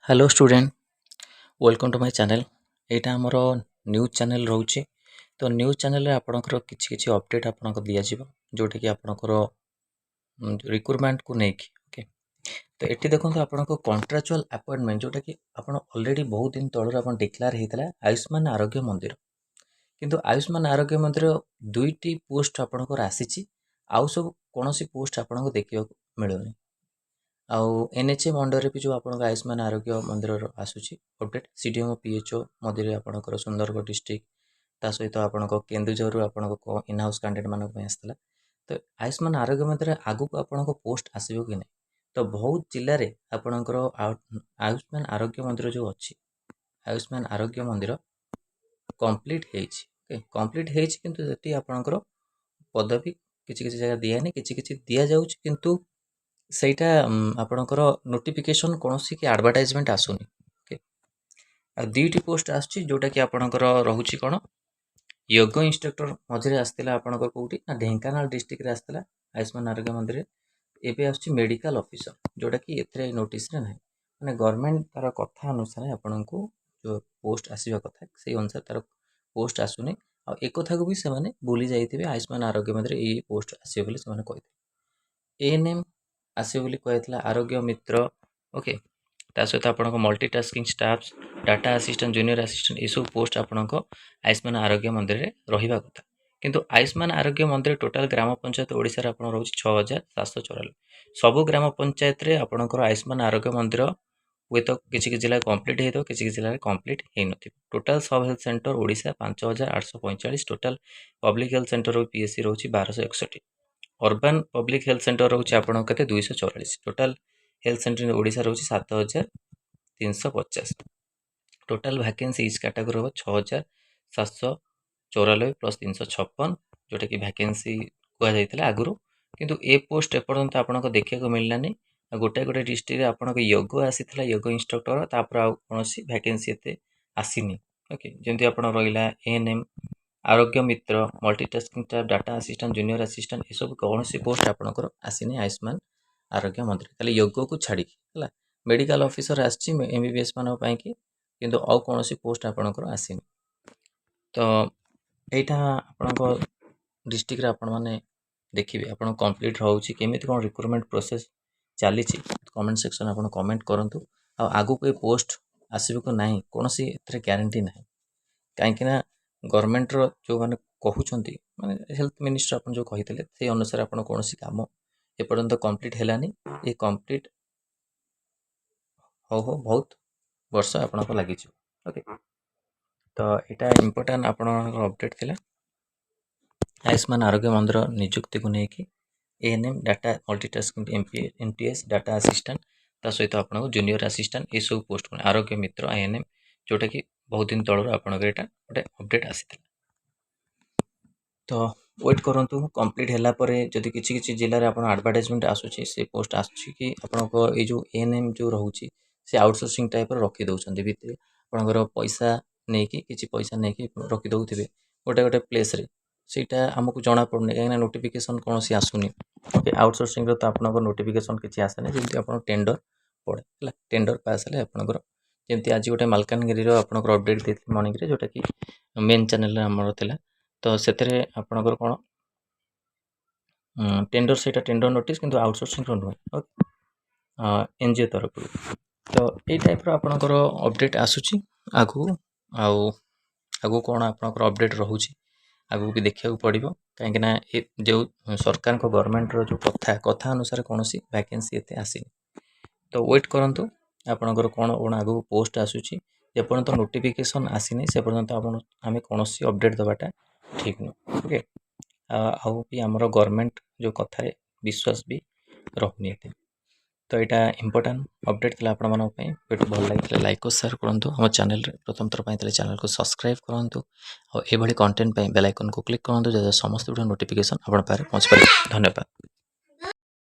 Hello student welcome to my channel. यहाँ आमर news channel रोचे तो न्यूज चैनल आपणकर किसी अपडेट आपको दि जाव जोटा कि आपणकर रिक्रुटमेंट को लेकिन ओके। तो ये देखो आपको कॉन्ट्राक्चुअल अपॉइंटमेंट जोटा कि आप ऑलरेडी बहुत दिन तलर डिक्लेयर होता आयुष्मान आरोग्य मंदिर किंतु आयुष्मान आरोग्य मंदिर दुईटी पोस्ट आपणकर आसी आउ सब कौन पोस्ट आपको देखा मिलूनी आउ एनएचएम अंडर भी जो आप आयुष्मान आरोग्य मंदिर आसूची अपडेट सीडीएम पीएचओ मध्य आपंकर सुंदरगढ़ डिस्ट्रिक्ट ता सहित आपण केन्दुझर आपको इन हाउस कैंडिडेट मानक आसाला। तो आयुष्मान आरोग्य मंदिर आगु को आपण पोस्ट आसो कि नहीं तो बहुत जिले में आपणकर आयुष्मान आरोग्य मंदिर जो अच्छी आयुष्मान आरोग्य मंदिर कंप्लीट कंप्लीट होती आपणकर पदवी किसी जगह दियानी किसी दि जाऊँ किंतु ସେଇଟା ଆପଣଙ୍କର ନୋଟିଫିକେସନ୍ କୌଣସି କି ଆଡ଼ଭର୍ଟାଇଜମେଣ୍ଟ ଆସୁନି। ଓକେ ଆଉ ଦୁଇଟି ପୋଷ୍ଟ ଆସୁଛି ଯେଉଁଟାକି ଆପଣଙ୍କର ରହୁଛି କ'ଣ ୟୋଗ ଇନ୍ଷ୍ଟ୍ରକ୍ଟର ମଝିରେ ଆସିଥିଲା ଆପଣଙ୍କର କେଉଁଠି ନା ଢେଙ୍କାନାଳ ଡିଷ୍ଟ୍ରିକ୍ଟରେ ଆସିଥିଲା ଆୟୁଷ୍ମାନ ଆରୋଗ୍ୟ ମନ୍ଦିରରେ। ଏବେ ଆସୁଛି ମେଡ଼ିକାଲ ଅଫିସର ଯେଉଁଟାକି ଏଥିରେ ନୋଟିସରେ ନାହିଁ ମାନେ ଗଭର୍ଣ୍ଣମେଣ୍ଟ ତାର କଥା ଅନୁସାରେ ଆପଣଙ୍କୁ ଯେଉଁ ପୋଷ୍ଟ ଆସିବା କଥା ସେଇ ଅନୁସାରେ ତାର ପୋଷ୍ଟ ଆସୁନି। ଆଉ ଏକଥାକୁ ବି ସେମାନେ ଭୁଲି ଯାଇଥିବେ ଆୟୁଷ୍ମାନ ଆରୋଗ୍ୟ ମନ୍ଦିରରେ ଏଇ ପୋଷ୍ଟ ଆସିବ ବୋଲି ସେମାନେ କହିଥିଲେ। एएनएम आसे बोली कहला आरोग्य मित्र ओके ता सहित आपन multitasking staffs data assistant junior assistant ये सब पोस्ट आपन आयुष्मान आरोग्य मंदिर में रहा कथा किंतु आयुष्मान आरोग्य मंदिर टोटाल ग्राम पंचायत ओडिशा रे आपन रोज 6794 सबु ग्राम पंचायत रे आपनकर आयुष्मान आरोग्य मंदिर हुए तो किसी जिला कंप्लीट हो किसी जिले में कंप्लीट हो न टोटाल सब health center Odisha 5845 total public health center PSC रोची 1261 अर्बन पब्लिक हेल्थ सेंटर रोचे आपन के 244 टोटाल हेल्थ सेंटर ओडिशा रोचे 7350 टोटाल वैकेंसी इच कैटेगरी हम 6794 प्लस 356 जोटा कि वैकेंसी कहुई आगुरी किंतु ए पोस्ट एपर्तंत आपको देखा मिललानी गोटे गोटे डिस्ट्रिक्ट आपन योग आसी योग इंस्ट्रक्टर तापर कौन वैकेंसी एत आसीनी ओके जमी आप रहा एएनएम आरोग्य मित्र multitasking staff data assistant junior assistant ये सब कौन पोस्ट आपंकर आसीनी आयुष्मान आरोग्य मंदिर खाली योग को छाड़ी है मेडिकल ऑफिसर आसी एमबीबीएस मान किंतु आउ कौन पोस्ट आपंकर आसीनी। तो यहाँ आपण डिस्ट्रिक्ट आपण मैंने देखिए आप कंप्लीट रोचे केमी कौन रिक्रुटमेंट प्रोसेस चली कमेंट सेक्शन आप कमेंट करूँ आगु को पोस्ट आसो कि ना कौन ग्यारंटी ना कहीं गवर्नमेंट जो मैंने कहते माने हेल्थ मिनिस्टर आप जो कही से अनुसार आप कौन काम एपर्तंत कंप्लीट है ये कंप्लीट हो बहुत वर्ष आपको लगी ओके। तो यहाँ इम्पोर्टाट आप अपडेट थिला आयुष्मान आरोग्य मंदिर निजुक्ति को लेकिन ANM data multitasking MTS data assistant ता सहित आपको जूनियर असिस्टेंट ये सब पोस्ट आरोग्य मित्र एएनएम जोटा कि बहुत दिन तलर आपंकर यहाँ गोटे अपडेट आसी। तो वेट करूँ कंप्लीट है जदि किसी जिले में आप आडभटाइजमेंट आसूसी से पोस्ट आसूँ कि आपको ये जो एएनएम जो रोचे से आउटसोर्सिंग टाइप रखी दौरान भितर आपंकर पैसा नहीं कि पैसा नहीं रखी दौथे गोटे गोटे प्लेस सेटा आमको जना पड़े कहीं नोटिफिकेशन कौन आसूनी ओके आउटसोर्सिंग तो आप नोटिफिकेशन किसी आसेना जमी आप टेंडर पड़े है टेंडर पास है आपंकर जमी आज गोटे मालकानगिरी आपंकर अपडेट देती मर्निंग जोटा कि मेन चैनल आमर था तो से आपंकर कौन टेंडर से टेंडर नोटिस किंतु आउटसोर्सिंग नुहे एनजीओ तरफ तो ये टाइप आपंकर अपडेट आसूची आगु आगु कौन आपंकर अपडेट रोचे आगू भी देखा पड़ो कहीं जो सरकार गवर्नमेंट जो कथा अनुसार कौन वैकेंसी एत आसनी। तो वेट करूँ आपंकर कौन कौन आगू पोस्ट आसूची जेपर्यंत नोटिफिकेशन आसीनी से पर्यंत आम कौन अपडेट देवाटा ठीक नुह ओके। आउ भी आमर गवर्नमेंट जो कथा विश्वास भी रखनी है। तो यहाँ इम्पोर्टाट अपडेट थी आप वीडियो भल लगी लाइक और शेयर करूँ आम चैनल प्रथम थर चैनल को सब्सक्राइब करूँ और ये कंटेंट बेल आइकन को क्लिक करूँ जहाँ समस्त वीडियो नोटिफिकेशन आप पहुँच पाए। धन्यवाद।